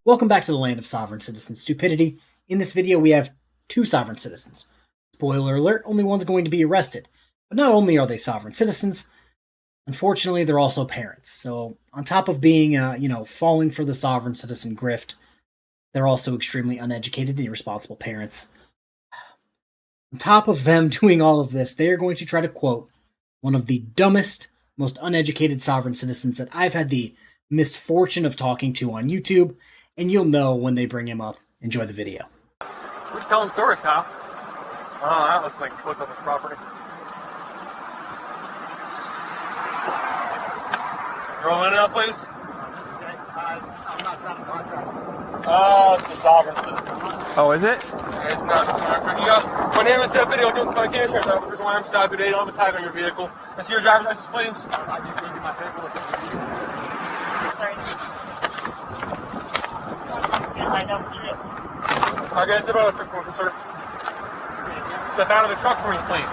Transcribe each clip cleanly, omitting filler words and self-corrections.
Welcome back to the land of sovereign citizen stupidity. In this video, we have two sovereign citizens. Spoiler alert, only one's going to be arrested. But not only are they sovereign citizens, unfortunately, they're also parents. So on top of being, falling for the sovereign citizen grift, they're also extremely uneducated and irresponsible parents. On top of them doing all of this, they are going to try to quote one of the dumbest, most uneducated sovereign citizens that I've had the misfortune of talking to on YouTube, and you'll know when they bring him up. Enjoy the video. We're telling stories, Kyle. Oh, that looks like post office property. Rolling it up, please. I'm not trying to contract. Oh, it's the sovereign citizen. Oh, is it? It's not. My name is Jeff Video. Doing my cash right now. We're going to stop today. Don't have a tag on your vehicle. Let's see your driver's license, please. I just gave you my paperwork. I got to step out of the truck for me, sir. Step out of the truck for me, please.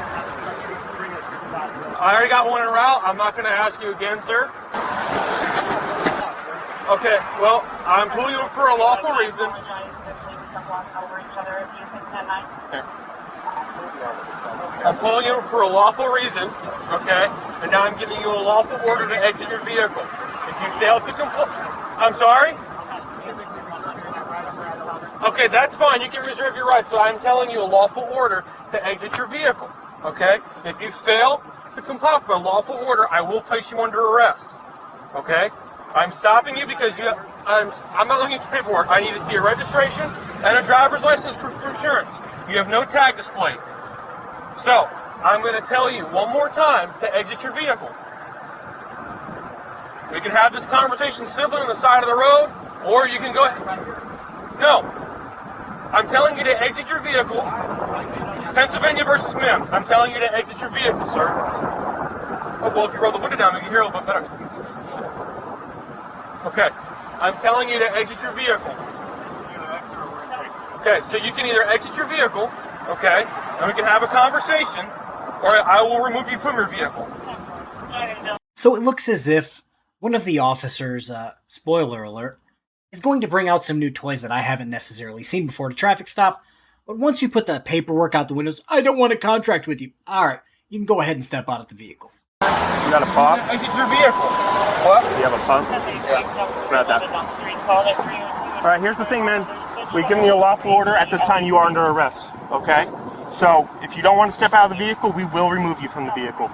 I already got one en route. I'm not going to ask you again, sir. Okay, well, I'm pulling you for a lawful reason. I'm pulling you for a lawful reason, okay? And now I'm giving you a lawful order to exit your vehicle. If you fail to comply, I'm sorry? Okay, that's fine. You can reserve your rights, but I'm telling you a lawful order to exit your vehicle, okay? If you fail to comply with a lawful order, I will place you under arrest, okay? I'm stopping you because I'm not looking for paperwork. I need to see a registration and a driver's license for insurance. You have no tag displayed. So, I'm going to tell you one more time to exit your vehicle. We can have this conversation simply on the side of the road, or you can go ahead. No. I'm telling you to exit your vehicle. Pennsylvania versus Mims. I'm telling you to exit your vehicle, sir. Oh, well, if you roll the window down, we can hear a little bit better. Okay. I'm telling you to exit your vehicle. Okay, so you can either exit your vehicle, okay, and we can have a conversation, or I will remove you from your vehicle. So it looks as if one of the officers, spoiler alert, is going to bring out some new toys that I haven't necessarily seen before at a traffic stop. But once you put the paperwork out the windows, I don't want to contract with you. All right, you can go ahead and step out of the vehicle. You got a pump? Exit your vehicle. What? You have a pump? Yeah. Grab that. All right, here's the thing, man. We've given you a lawful order. At this time, you are under arrest, okay? So, if you don't want to step out of the vehicle, we will remove you from the vehicle.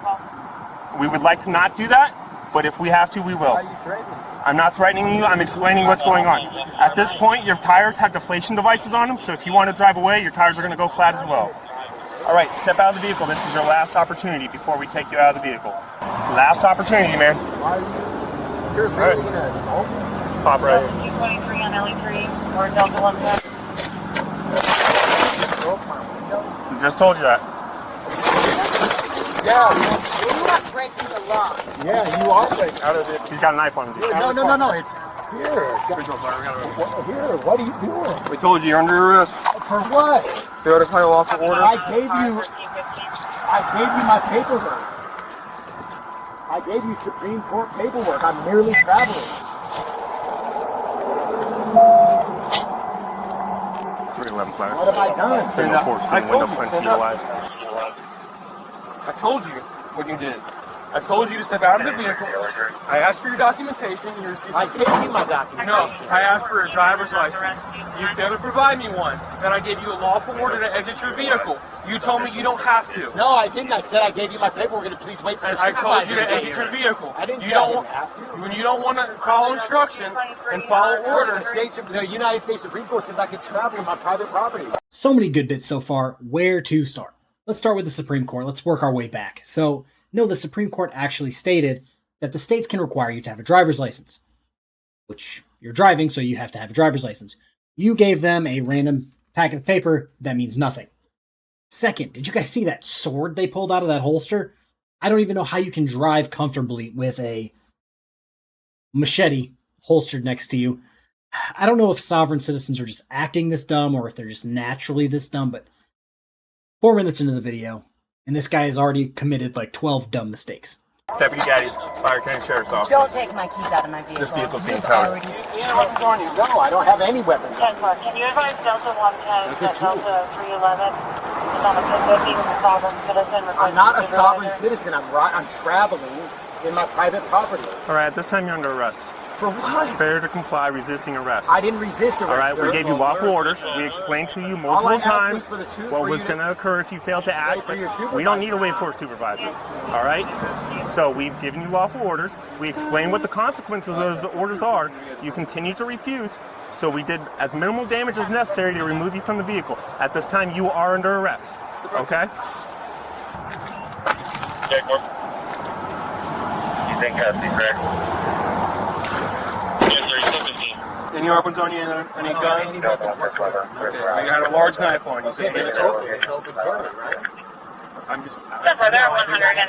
We would like to not do that, but if we have to, we will. Why are you threatening? I'm not threatening you. I'm explaining what's going on. At this point, your tires have deflation devices on them, so if you want to drive away, your tires are going to go flat as well. All right, step out of the vehicle. This is your last opportunity before we take you out of the vehicle. Last opportunity, man. Why are you? You're literally going to assault me? Pop right here. 223 on LE3 or Delta 110. Broke my window? Just told you that. Yeah, you're not breaking the law. Yeah, you are breaking. Out of it. He's got a knife on him. No, it's here. Here, what are you doing? We told you you're under arrest. For what? Fail to comply with lawful order. I gave you my paperwork. I gave you Supreme Court paperwork. I'm merely traveling. 311 flat. What have I done? Signal 14, window punch to your life. I told you what you did. I told you to step out of the vehicle. I asked for your documentation. I gave you my documentation. No, I asked for a driver's license. You failed to provide me one. Then I gave you a lawful order to exit your vehicle. You told me you don't have to. No, I didn't. I said I gave you my paperwork and please wait for the I told you to supervisor exit your vehicle. I didn't You say I don't. didn't have to. When you don't want to follow instruction and follow orders. The United States Supreme Court says I can travel on my private property. So many good bits so far. Where to start? Let's start with the Supreme Court. Let's work our way back. So, no, the Supreme Court actually stated that the states can require you to have a driver's license, which you're driving, so you have to have a driver's license. You gave them a random packet of paper. That means nothing. Second, did you guys see that sword they pulled out of that holster? I don't even know how you can drive comfortably with a machete holstered next to you. I don't know if sovereign citizens are just acting this dumb or if they're just naturally this dumb, but 4 minutes into the video, and this guy has already committed like 12 dumb mistakes. Deputy Gaddy, Fire County Sheriff's Office. Don't take my keys out of my vehicle. This vehicle's being You've towed. already- Any weapons on you? No, I don't have any weapons. 10-4. Can you advise Delta 110 That's a that two. Delta 311 is on a 50 with a sovereign citizen? I'm not a sovereign citizen. I'm traveling in my private property. All right, at this time you're under arrest. For what? Failure to comply, resisting arrest. I didn't resist arrest. All right, we sir. gave you lawful orders. We explained to you multiple asked times was for the suit what for was you going to occur if you failed to act. for your supervisor. We don't need to wait for a supervisor. All right? So we've given you lawful orders. We explained what the consequences of those orders are. You continue to refuse. So we did as minimal damage as necessary to remove you from the vehicle. At this time, you are under arrest. Okay? You think that's correct? Yes, sir. You're 17. Any weapons on you? Any guns? No, You got a large knife on you.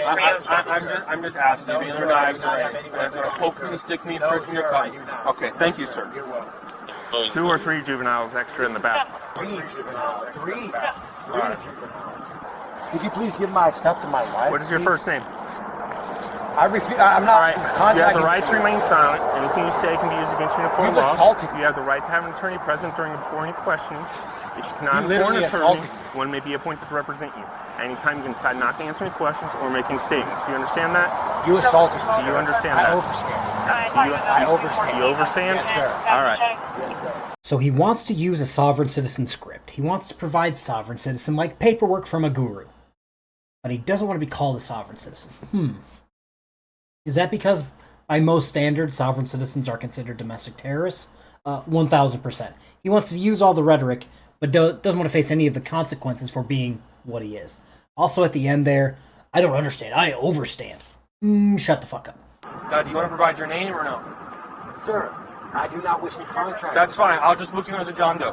I'm just asking if either knives or that's going to poke me, stick me, prick me, or cut you. Okay, thank you, sir. 2 or 3 juveniles extra in the back. Three. Could you please give my stuff to my wife? What is your please? first name? I refuse. I'm not All right. You have contacting. the right to remain silent. Anything you say can be used against you in a court of You've law. assaulted me. You have the right to have an attorney present during and before any questioning. If you cannot You afford an literally attorney, assaulted me. one may be appointed to represent you. Anytime you can decide not to answer any questions or make any statements. Do you understand that? You assaulted me. Do you understand I that? overstand. I overstand. You overstand? Yes, sir. All right. So he wants to use a sovereign citizen script. He wants to provide sovereign citizen-like paperwork from a guru. But he doesn't want to be called a sovereign citizen. Is that because, by most standards, sovereign citizens are considered domestic terrorists? 1,000%. He wants to use all the rhetoric, but doesn't want to face any of the consequences for being what he is. Also, at the end there, I don't understand. I overstand. Shut the fuck up. Now, do you want to provide your name or no? Sir, I do not wish to contract. That's fine. I'll just book you as a John Doe.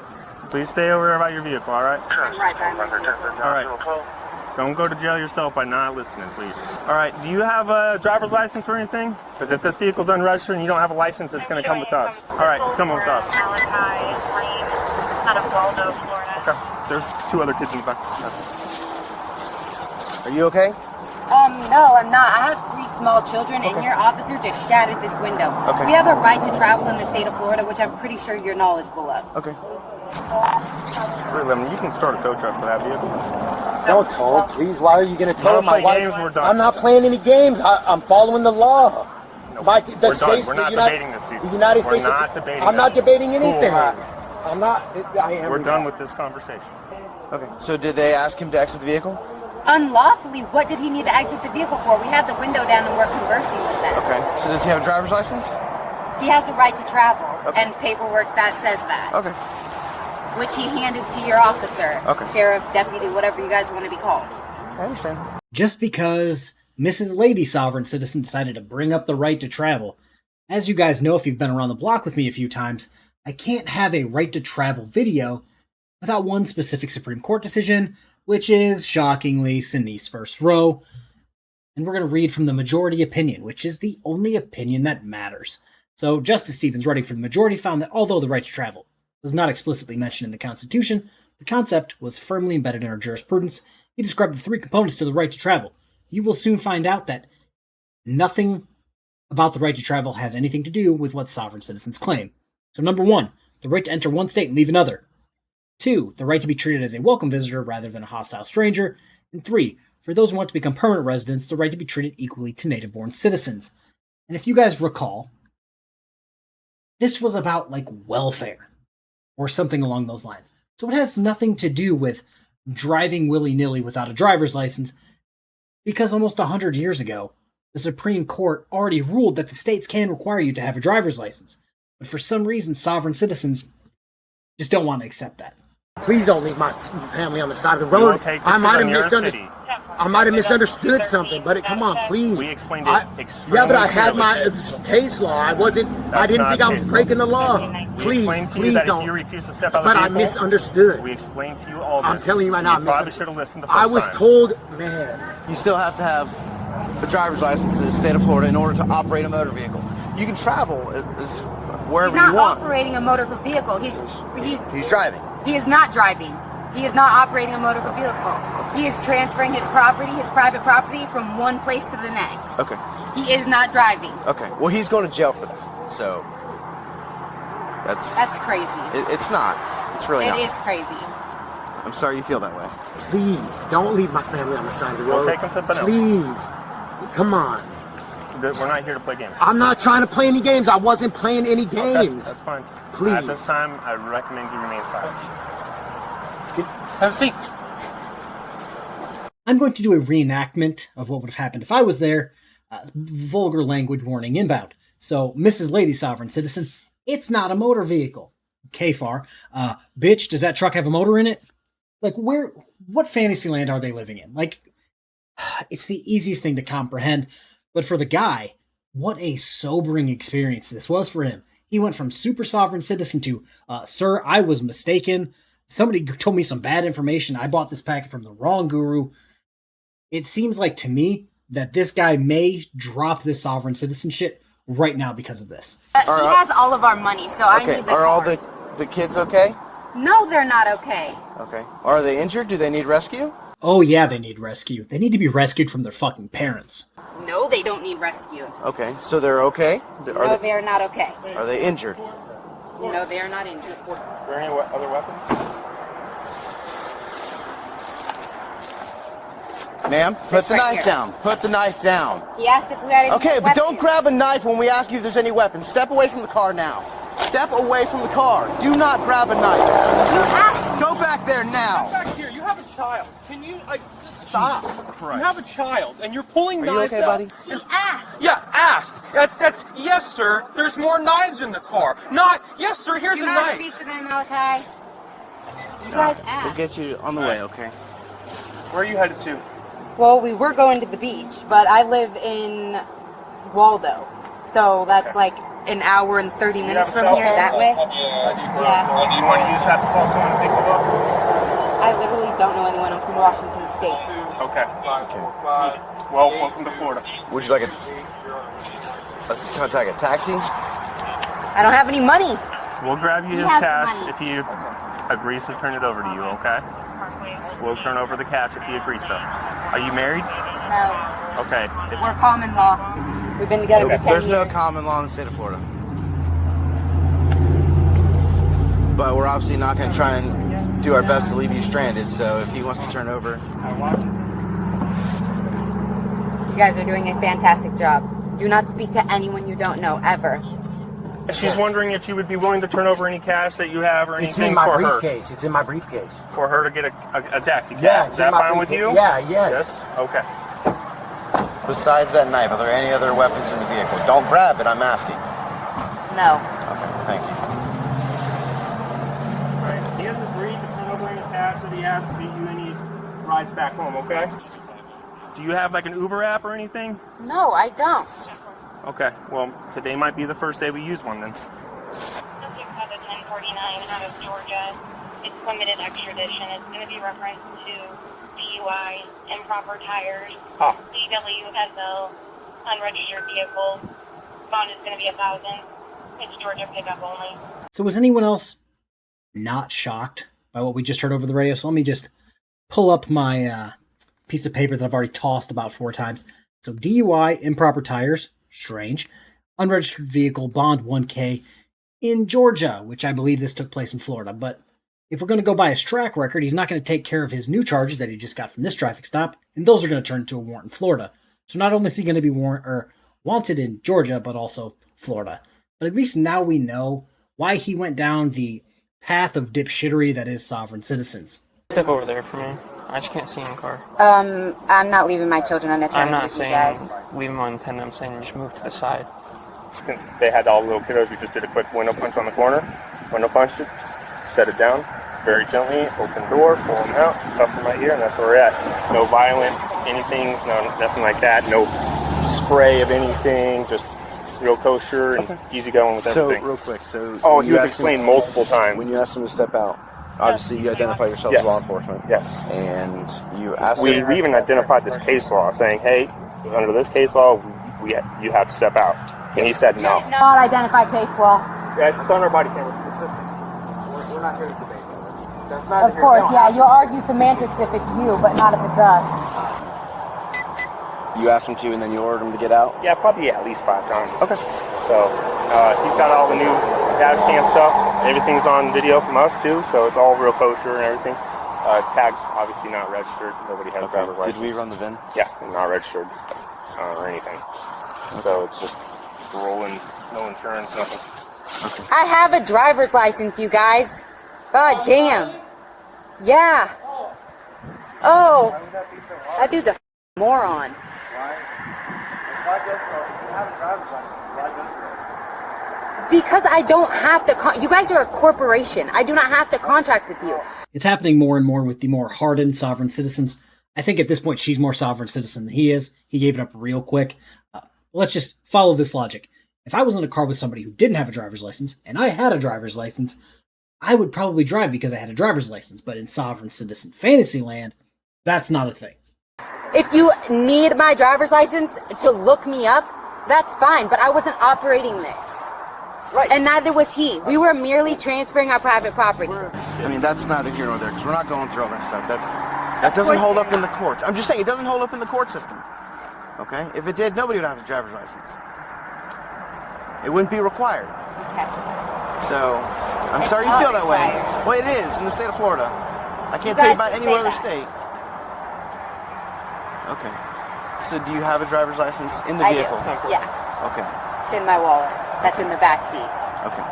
Please stay over about your vehicle, all right? Right back. All right. Don't go to jail yourself by not listening, please. All right. Do you have a driver's license or anything? Because if this vehicle's unregistered and you don't have a license, it's going to come with us. All right. It's coming with us. Malachi, Green, out of Waldo, Florida. Okay. There's 2 other kids in the back. Are you okay? No, I'm not. I have 3 small children, and your officer just shattered this window. Okay. We have a right to travel in the state of Florida, which I'm pretty sure you're knowledgeable of. Okay. 311, you can start a tow truck for that vehicle. Don't tow, please. Why are you going to tow Don't my play wife? games, we're done. I'm not playing any games. I'm following the law. No, My, we're done. We're not debating this, dude. The United We're States. not debating I'm not that. debating anything. Cool. I'm not. I am. We're done with this conversation. Okay. So did they ask him to exit the vehicle? Unlawfully, what did he need to exit the vehicle for? We had the window down and we're conversing with them. Okay. So does he have a driver's license? He has the right to travel Okay. and paperwork that says that, Okay. which he handed to your officer, Okay. sheriff, deputy, whatever you guys want to be called. I understand. Just because Mrs. Lady Sovereign Citizen decided to bring up the right to travel. As you guys know if you've been around the block with me a few times, I can't have a right to travel video without one specific Supreme Court decision, which is, shockingly, Sinise First Row. And we're going to read from the majority opinion, which is the only opinion that matters. So Justice Stevens, writing for the majority, found that although the right to travel was not explicitly mentioned in the Constitution, the concept was firmly embedded in our jurisprudence. He described the 3 components to the right to travel. You will soon find out that nothing about the right to travel has anything to do with what sovereign citizens claim. So number 1, the right to enter one state and leave another. 2, the right to be treated as a welcome visitor rather than a hostile stranger. And 3, for those who want to become permanent residents, the right to be treated equally to native-born citizens. And if you guys recall, this was about, welfare, or something along those lines. So it has nothing to do with driving willy-nilly without a driver's license, because almost 100 years ago, the Supreme Court already ruled that the states can require you to have a driver's license. But for some reason, sovereign citizens just don't want to accept that. Please don't leave my family on the side of the We will road. take I you might to have the nearest misunderstood. city. I might have misunderstood something, but come on, please. We explained it extremely Yeah, but I had clearly. my case law. I wasn't. I That's didn't not think I was case law. breaking the law. We Please, explained to you please that don't. if you refuse to step out of But the I vehicle, misunderstood. we explained to you all this. I'm telling you right now, I You probably misunderstood. should have listened the first I was time. told, man. You still have to have a driver's license in the state of Florida in order to operate a motor vehicle. You can travel wherever He's not you want. operating a motor vehicle. He's He's driving. He is not driving. He is not operating a motor vehicle. He is transferring his property, his private property, from one place to the next. Okay. He is not driving. Okay. Well, he's going to jail for that. So That's crazy. It's not. It's really not. It is crazy. I'm sorry you feel that way. Please, don't leave my family on the side of the road. We'll take them to Pinellas. Please. Come on. We're not here to play games. I'm not trying to play any games. I wasn't playing any games. That's fine. Please. At this time, I recommend you remain silent. Have a seat. I'm going to do a reenactment of what would have happened if I was there. Vulgar language warning inbound. So, Mrs. Lady Sovereign Citizen, it's not a motor vehicle. KFARR, bitch, does that truck have a motor in it? Like, what fantasy land are they living in? Like, it's the easiest thing to comprehend. But for the guy, what a sobering experience this was for him. He went from super sovereign citizen to, sir, I was mistaken. Somebody told me some bad information. I bought this packet from the wrong guru. It seems like to me that this guy may drop this sovereign citizen shit right now because of this. He has all of our money, so I need the car. Are all the kids okay? No, they're not okay. Okay. Are they injured? Do they need rescue? Oh yeah, they need rescue. They need to be rescued from their fucking parents. No, they don't need rescue. Okay. So they're okay? No, they are not okay. Are they injured? No, they are not injured. Are there any other weapons? Ma'am, put the right knife here. down. Put the knife down. He asked if we had any Okay, but don't weapons. grab a knife when we ask you if there's any weapons. Step away from the car now. Step away from the car. Do not grab a knife. You asked. Go back there now. Back here, you have a child. Can you just stop? Jesus Christ. You have a child, and you're pulling Are you knives okay, out. buddy? He asked. Yeah, ask. That's yes, sir. There's more knives in the car. Not yes, sir. Here's You a have to knife. speak to them, Malachi. You guys We'll asked. get you on the way, okay? Where are you headed to? Well, we were going to the beach, but I live in Waldo, so that's like an hour and 30 minutes from here that way. Yeah. Do you want to use that to call someone to pick you up? I literally don't know anyone. I'm from Washington State. Okay. Well, welcome to Florida. Would you like let's contact a taxi? I don't have any money. We'll grab you He his has the cash money. if he agrees to turn it over to you, okay? We'll turn over the cash if he agrees so. Are you married? No. Okay. We're common law. We've been together for 10 There's years. no common law in the state of Florida. But we're obviously not going to try and do our best to leave you stranded, so if he wants to turn over... You guys are doing a fantastic job. Do not speak to anyone you don't know, ever. She's wondering if you would be willing to turn over any cash that you have or anything It's in my for her. briefcase. It's in my briefcase. For her to get a taxi cab. Yeah, Is it's that in my fine with briefcase. you? Yeah, yes. Yes? Okay. Besides that knife, are there any other weapons in the vehicle? Don't grab it, I'm asking. No. Okay, thank you. Alright, he has agreed to turn over any cash that he has to get you any rides back home, okay? Do you have like an Uber app or anything? No, I don't. Okay, well, today might be the first day we use one then. Subject has a 1049 out of Georgia. It's limited extradition. It's going to be referenced to DUI, improper tires, DWSL, unregistered vehicle. Bond is going to be $1,000. It's Georgia pickup only. So was anyone else not shocked by what we just heard over the radio? So let me just pull up my piece of paper that I've already tossed about 4 times. So DUI, improper tires, strange. Unregistered vehicle, bond 1K in Georgia, which I believe this took place in Florida. But if we're going to go by his track record, he's not going to take care of his new charges that he just got from this traffic stop, and those are going to turn into a warrant in Florida. So not only is he going to be wanted in Georgia, but also Florida. But at least now we know why he went down the path of dipshittery that is sovereign citizens. Step over there for me. I just can't see in the car. I'm not leaving my children unattended I'm not with you saying guys. leave them unattended. I'm saying just move to the side. Since they had all the little kiddos, we just did a quick window punch on the corner. Window punched it, set it down very gently, open door, pull them out, stuff them right here, and that's where we're at. No violent anything, no nothing like that. No spray of anything, just real kosher and easy going with everything. So, real quick, He was explained multiple times. When you asked him to step out, obviously you identify yourself Yes. as law enforcement. Yes. And you asked We him... even identified this case law, saying, hey, under this case law, you have to step out. And he said no. Not identified case law. Yeah, it's on our body camera. We're not here to debate that. That's not Of course, yeah. You'll argue semantics if it's you, but not if it's us. You asked him to, and then you ordered him to get out? Yeah, probably at least 5 times. Okay. So he's got all the new dash cam stuff. Everything's on video from us too, so it's all real kosher and everything. Tags obviously not registered. Nobody has a driver's license. Did we run the VIN? Yeah, not registered or anything. So it's just rolling, no insurance, nothing. I have a driver's license, you guys. God damn. Yeah. Oh. That dude's a moron. Because I don't have to. You guys are a corporation. I do not have to contract with you. It's happening more and more with the more hardened sovereign citizens. I think at this point she's more sovereign citizen than he is. He gave it up real quick. Let's just follow this logic. If I was in a car with somebody who didn't have a driver's license, and I had a driver's license, I would probably drive because I had a driver's license. But in sovereign citizen fantasy land, that's not a thing. If you need my driver's license to look me up, that's fine. But I wasn't operating this. Right. And neither was he. We were merely transferring our private property. I mean, that's neither here nor there, because we're not going through all that stuff. That doesn't hold up in the court. I'm just saying, it doesn't hold up in the court system. Okay? If it did, nobody would have a driver's license. It wouldn't be required. Okay. So, I'm sorry you feel that way. Well, it is in the state of Florida. I can't tell you about any other state. Okay. So, do you have a driver's license in the vehicle? I do. Yeah. Okay. It's in my wallet. That's in the back seat. Okay.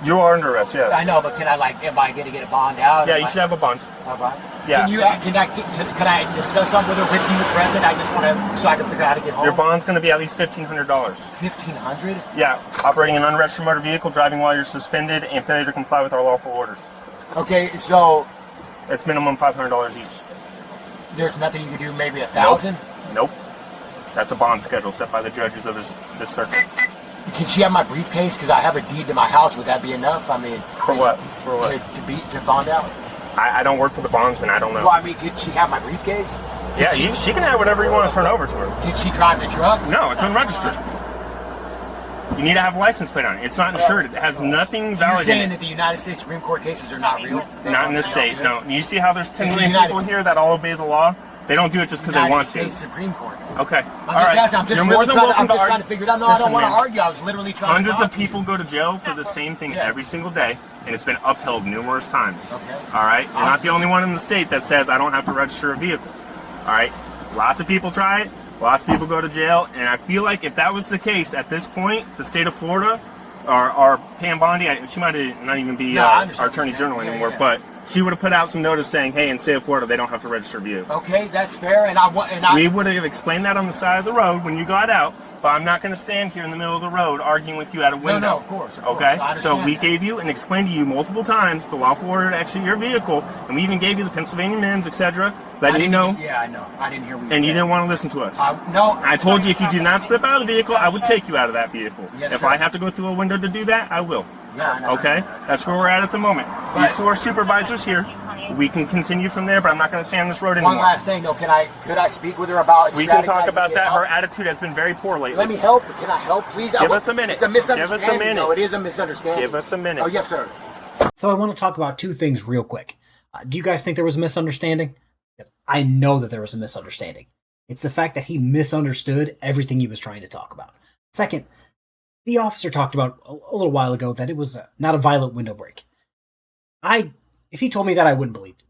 You are under arrest, yes. I know, but can I, am I going to get a bond out? Yeah, you should have a bond. A bond? Yeah. Can I discuss something with her with you present? I just want to, so I can figure out how to get home. Your bond's going to be at least $1,500. $1,500? Yeah, operating an unregistered motor vehicle, driving while you're suspended, and failure to comply with our lawful orders. Okay, so... It's minimum $500 each. There's nothing you can do, maybe $1,000? Nope. That's a bond schedule set by the judges of this circuit. Can she have my briefcase? Because I have a deed to my house. Would that be enough? I mean... For what? For what? To bond out? I don't work for the bondsman. I don't know. Well, I mean, could she have my briefcase? Yeah, she can have whatever you want to turn over to her. Did she drive the truck? No, it's unregistered. You need to have a license plate on it. It's not insured. It has nothing valid. You're saying that the United States Supreme Court cases are not real? Not in this state, no. You see how there's 10 million people here that all obey the law? They don't do it just because they want to. United States Supreme Court. Okay. I'm just trying to figure it out. No, I don't want to argue. I was literally trying to Hundreds of people go to jail for the same thing every single day, and it's been upheld numerous times. Okay. All right? You're not the only one in the state that says I don't have to register a vehicle. All right? Lots of people try it. Lots of people go to jail, and I feel like if that was the case at this point, the state of Florida, or Pam Bondi, she might not even be our attorney general anymore, but she would have put out some notice saying, hey, in the state of Florida, they don't have to register a vehicle. Okay, that's fair, We would have explained that on the side of the road when you got out, but I'm not going to stand here in the middle of the road arguing with you at a window. No, of course. Okay? So we gave you and explained to you multiple times the lawful order to exit your vehicle, and we even gave you the Pennsylvania MIMS, etc., letting you know. Yeah, I know. I didn't hear what you said. And you didn't want to listen to us. No. I told you if you do not step out of the vehicle, I would take you out of that vehicle. Yes, if sir. I have to go through a window to do that, I will. Yeah, I know. Okay? That's where we're at the moment. These two are supervisors here. We can continue from there, but I'm not going to stay on this road anymore. One last thing, though. Could I speak with her about... We can talk about that. Her attitude has been very poor lately. Let me help. Can I help, please? Give us a minute. It's a misunderstanding. Give us a minute. No, it is a misunderstanding. Give us a minute. Oh, yes, sir. So I want to talk about two things real quick. Do you guys think there was a misunderstanding? Because I know that there was a misunderstanding. It's the fact that he misunderstood everything he was trying to talk about. Second, the officer talked about a little while ago that it was not a violent window break. If he told me that, I wouldn't believe it.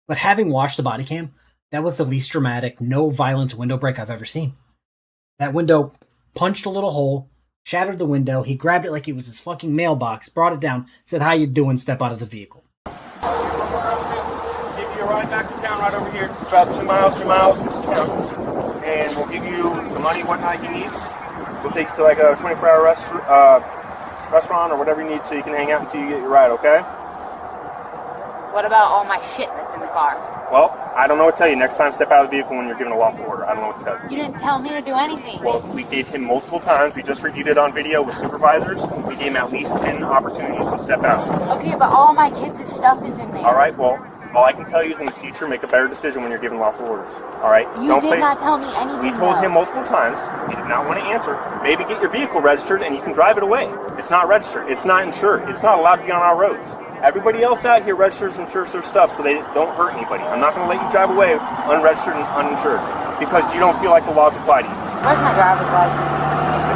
But having watched the body cam, that was the least dramatic, no violence window break I've ever seen. That window punched a little hole, shattered the window, he grabbed it like it was his fucking mailbox, brought it down, said, "How you doing?" Step out of the vehicle. Give you a ride back to town right over here. It's about 2 miles into town. And we'll give you the money, whatnot you need. We'll take you to like a 24-hour restaurant or whatever you need so you can hang out until you get your ride, okay? What about all my shit that's in the car? Well, I don't know what to tell you. Next time, step out of the vehicle when you're given a lawful order. I don't know what to tell you. You didn't tell me to do anything. Well, we gave him multiple times. We just reviewed it on video with supervisors. We gave him at least 10 opportunities to step out. Okay, but all my kids' stuff is in there. All right, well, all I can tell you is in the future, make a better decision when you're given lawful orders. All right? You did not tell me anything. We told him multiple times. He did not want to answer. Maybe get your vehicle registered and you can drive it away. It's not registered. It's not insured. It's not allowed to be on our roads. Everybody else out here registers and insures their stuff so they don't hurt anybody. I'm not going to let you drive away unregistered and uninsured because you don't feel like the laws apply to you. Where's my driver's license?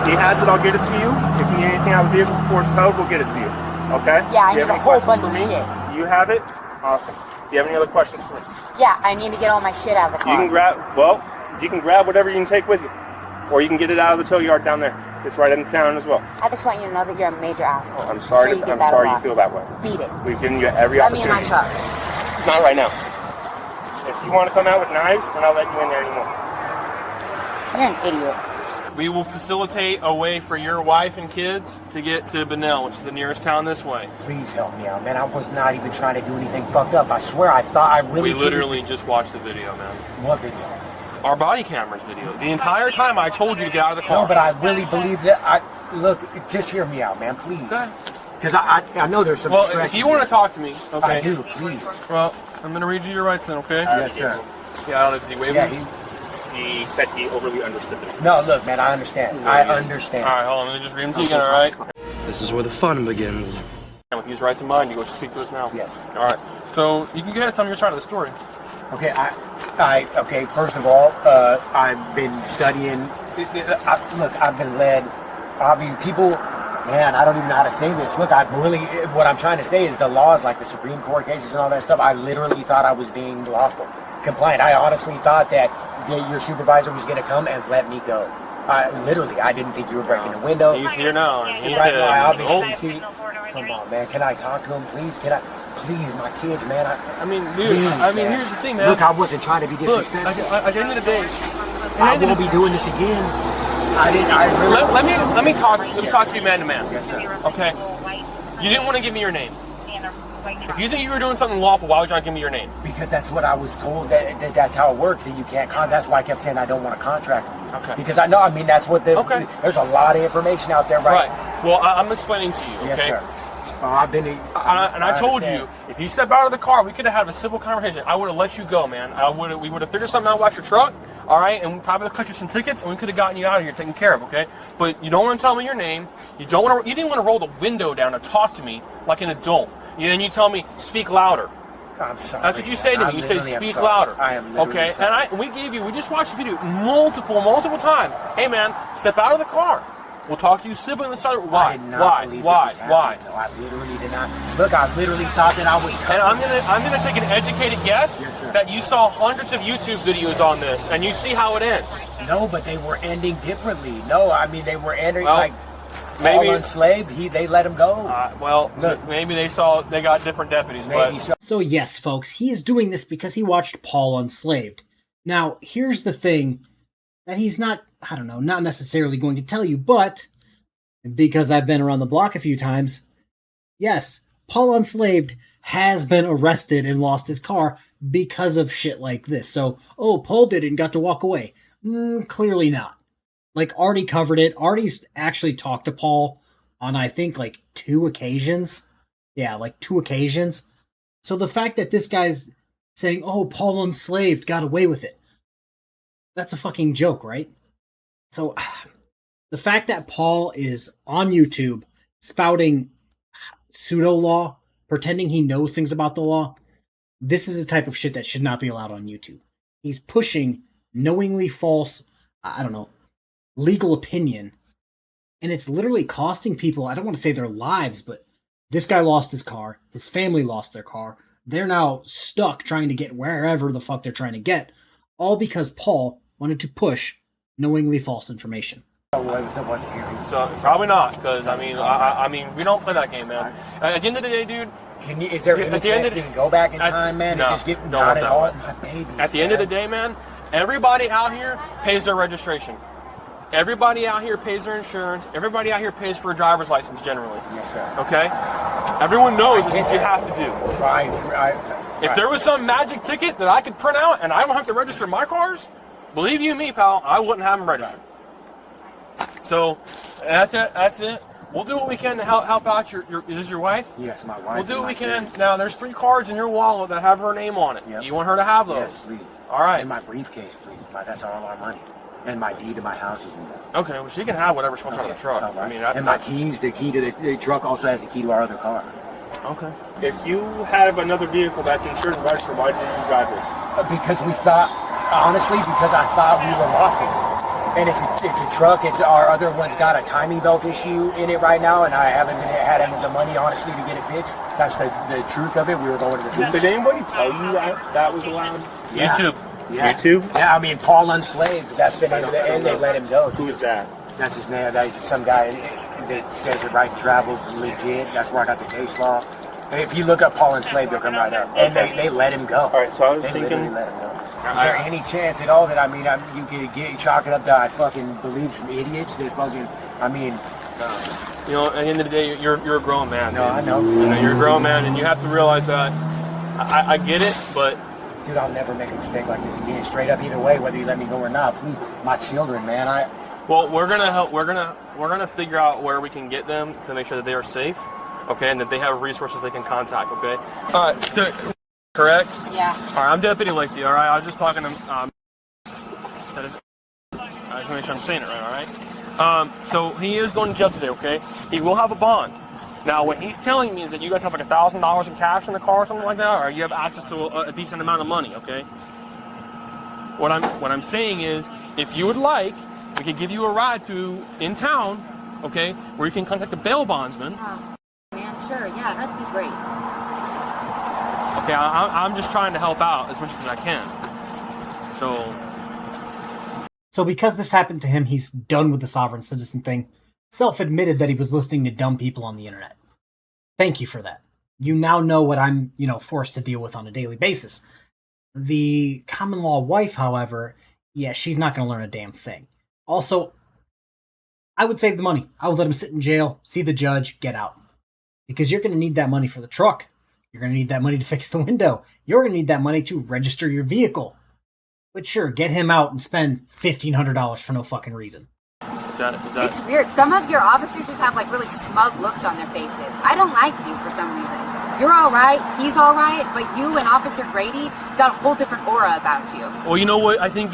If he has it, I'll get it to you. If you need anything out of the vehicle before it's towed, we'll get it to you. Okay? Yeah, I Do you need have a any whole questions bunch for of me? shit. You have it? Awesome. Do you have any other questions for me? Yeah, I need to get all my shit out of the car. You can grab whatever you can take with you. Or you can get it out of the tow yard down there. It's right in town as well. I just want you to know that you're a major asshole. I'm sorry. You I'm sorry you feel that way. Beat it. We've given you every Let me opportunity. in my truck. Not right now. If you want to come out with knives, we're not letting you in there anymore. You're an idiot. We will facilitate a way for your wife and kids to get to Bunnell, which is the nearest town this way. Please help me out, man. I was not even trying to do anything fucked up. I swear, I thought I really. We literally just watched the video, man. What video? Our body cameras video. The entire time I told you to get out of the car. No, but I really believe that. Look, just hear me out, man, please. Because I know there's some. Well, if you want to talk to me, okay. I do, please. Well, I'm gonna read you your rights then, okay? Yes, sir. Yeah, I'll let you wave. Yeah, He said he overly understood this. No, look, man, I understand. I understand. All right, hold on. Let me just read them to you again, all right? This is where the fun begins. With these rights in mind, you go speak to us now. Yes. All right. So you can go ahead and tell me your side of the story. Okay, okay. First of all, I've been studying. Look, I've been led. I mean, people. Man, I don't even know how to say this. Look, what I'm trying to say is the laws, like the Supreme Court cases and all that stuff. I literally thought I was being lawful, compliant. I honestly thought that your supervisor was going to come and let me go. I didn't think you were breaking the window. He's here now. And he Right said, now, I obviously see. Come on, man. Can I talk to him, please? Please, my kids, man. I mean, dude. Please, I mean, man. here's the thing, man. Look, I wasn't trying to be Look, disrespectful. at the end of the day, I won't be doing this again. Let me talk to you man to man. Yes, sir. Okay. You didn't want to give me your name. If you think you were doing something lawful, why would you not give me your name? Because that's what I was told. That's how it works. And you can't. That's why I kept saying I don't want to contract with you. Okay. Because I know. I mean, that's what the. Okay. There's a lot of information out there, right? Right. Well, I'm explaining to you. Okay. Yes, sir. I've been. I told you, if you step out of the car, we could have had a civil conversation. I would have let you go, man. We would have figured something out about your truck, all right, and we probably would have cut you some tickets, and we could have gotten you out of here taken care of, okay? But you don't want to tell me your name. You didn't want to roll the window down and talk to me like an adult. Then you tell me, speak louder. I'm sorry. That's what you say to me. You say, speak louder. I am literally okay. sorry. And we just watched the video multiple times. Hey, man, step out of the car. We'll talk to you civilly on the side. Why? I did not believe this was happening. No, I literally did not. Look, I literally thought that I was. And I'm gonna take an educated guess that you saw hundreds of YouTube videos on this, and you see how it ends. No, but they were ending differently. No, I mean they were ending like maybe Pauls Unslaved. They let him go. Look, maybe they got different deputies. Maybe but So yes, folks, he is doing this because he watched Pauls Unslaved. Now, here's the thing that he's not necessarily going to tell you, but because I've been around the block a few times, yes, Pauls Unslaved has been arrested and lost his car because of shit like this. So, Paul did it and got to walk away. Clearly not. Like, Artie covered it. Artie's actually talked to Paul on, I think, like 2 occasions. Yeah, like 2 occasions. So the fact that this guy's saying, Pauls Unslaved got away with it, that's a fucking joke, right? So the fact that Paul is on YouTube spouting pseudo-law, pretending he knows things about the law, this is the type of shit that should not be allowed on YouTube. He's pushing knowingly false, legal opinion, and it's literally costing people, I don't want to say their lives, but this guy lost his car, his family lost their car, they're now stuck trying to get wherever the fuck they're trying to get, all because Paul wanted to push knowingly false information. So probably not, because I mean, we don't play that game, man. At the end of the day, dude. Is there any chance you can go back in time, man, and just get not at all my babies? At the end of the day, man, everybody out here pays their registration. Everybody out here pays their insurance. Everybody out here pays for a driver's license generally. Yes, sir. Okay? Everyone knows this is what you have to do. Right. If there was some magic ticket that I could print out and I don't have to register my cars, believe you me, pal, I wouldn't have them registered. So, that's it. We'll do what we can to help out is this your wife? Yes, my wife. We'll do what we can. Now, there's 3 cards in your wallet that have her name on it. Yep. You want her to have those? Yes, please. All right. And my briefcase, please. That's all our money. And my deed to my house is in there. Okay, well, she can have whatever she wants out of the truck. Right. I mean, and my keys, the key to the truck also has the key to our other car. Okay. If you have another vehicle that's insured and registered, why didn't you drive this? Because we thought, honestly, because I thought we were lawful. And it's a truck. It's our other one's got a timing belt issue in it right now, and I haven't had the money, honestly, to get it fixed. That's the truth of it. We were going to the beach. Did anybody tell you that was allowed? Yeah. YouTube. Yeah. YouTube? Yeah, I mean, Pauls Unslaved. That's the name of the, and they let him go. Who is that? That's his name. Some guy that says the right travel's legit. That's where I got the case law. If you look up Pauls Unslaved, they'll come right up. And they let him go. All right, so I was they thinking. Let him go. Is there any chance at all that, I mean, you could chalk it up that I fucking believe some idiots that fucking, I mean... You know, at the end of the day, you're a grown man. No, I know. You know, you're a grown man, and you have to realize that. I get it, but... Dude, I'll never make a mistake like this again. Straight up, either way, whether you let me go or not. Please, my children, man, Well, we're gonna help. We're gonna figure out where we can get them to make sure that they are safe, okay, and that they have resources they can contact, okay. All right, so correct? Yeah. All right, I'm Deputy Lakey. All right, I was just talking to. I just want to make sure I'm saying it right. All right. So he is going to jail today, okay? He will have a bond. Now, what he's telling me is that you guys have like $1,000 in cash in the car or something like that, or you have access to a decent amount of money, okay? What I'm saying is, if you would like, we could give you a ride to in town, okay, where you can contact a bail bondsman. Oh, man, sure, yeah, that'd be great. Okay, I'm just trying to help out as much as I can. So because this happened to him, he's done with the sovereign citizen thing. Self-admitted that he was listening to dumb people on the internet. Thank you for that. You now know what I'm, forced to deal with on a daily basis. The common law wife, however, yeah, she's not going to learn a damn thing. Also, I would save the money. I would let him sit in jail, see the judge, get out. Because you're going to need that money for the truck. You're going to need that money to fix the window. You're going to need that money to register your vehicle. But sure, get him out and spend $1,500 for no fucking reason. Is that... It's weird. Some of your officers just have like really smug looks on their faces. I don't like you for some reason. You're all right, he's all right, but you and Officer Grady got a whole different aura about you. Well, you know what? I think,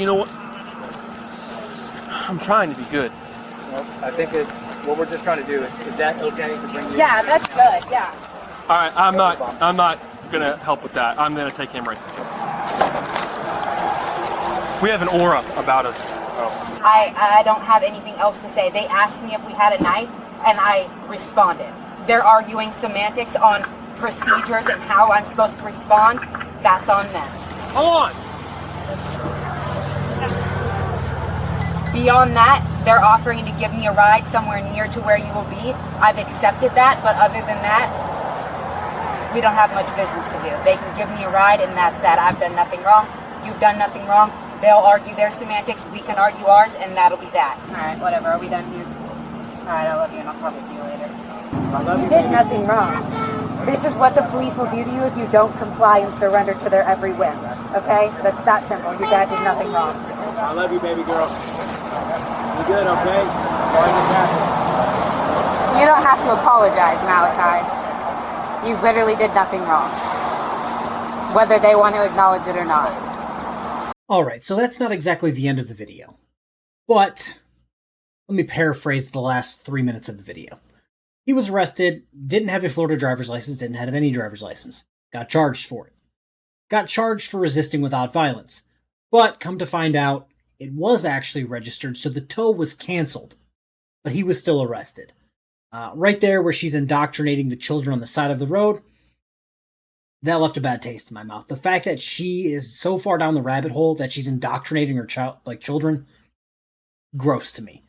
I'm trying to be good. Well, I think what we're just trying to do is that okay to bring you? Yeah, that's good, yeah. All right, I'm not going to help with that. I'm going to take him right to jail. We have an aura about us. I don't have anything else to say. They asked me if we had a knife, and I responded. They're arguing semantics on procedures and how I'm supposed to respond. That's on them. Hold on. Beyond that, they're offering to give me a ride somewhere near to where you will be. I've accepted that, but other than that, we don't have much business to do. They can give me a ride, and that's that. I've done nothing wrong. You've done nothing wrong. They'll argue their semantics, we can argue ours, and that'll be that. Alright, whatever. Are we done here? Alright, I love you, and I'll probably see you later. You did nothing wrong. This is what the police will do to you if you don't comply and surrender to their every whim. Okay? That's that simple. Your dad did nothing wrong. I love you, baby girl. You good, okay? Sorry what's happening. You don't have to apologize, Malachi. You literally did nothing wrong. Whether they want to acknowledge it or not. Alright, so that's not exactly the end of the video. But, let me paraphrase the last 3 minutes of the video. He was arrested, didn't have a Florida driver's license, didn't have any driver's license. Got charged for it. Got charged for resisting without violence. But, come to find out, it was actually registered, so the tow was canceled. But he was still arrested. Right there where she's indoctrinating the children on the side of the road, that left a bad taste in my mouth. The fact that she is so far down the rabbit hole that she's indoctrinating her children, gross to me.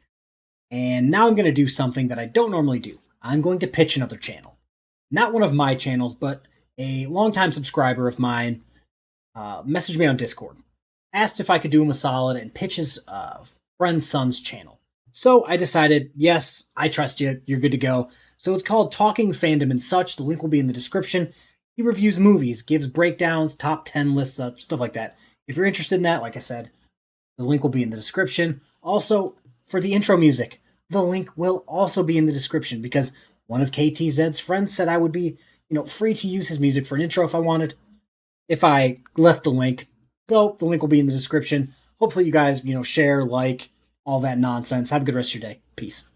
And now I'm going to do something that I don't normally do. I'm going to pitch another channel. Not one of my channels, but a longtime subscriber of mine messaged me on Discord. Asked if I could do him a solid and pitch his friend's son's channel. So I decided, yes, I trust you. You're good to go. So it's called Talking Fandom and Such. The link will be in the description. He reviews movies, gives breakdowns, top 10 lists, stuff like that. If you're interested in that, like I said, the link will be in the description. Also, for the intro music, the link will also be in the description because one of KTZ's friends said I would be, free to use his music for an intro if I wanted. If I left the link, so the link will be in the description. Hopefully you guys, share, like, all that nonsense. Have a good rest of your day. Peace.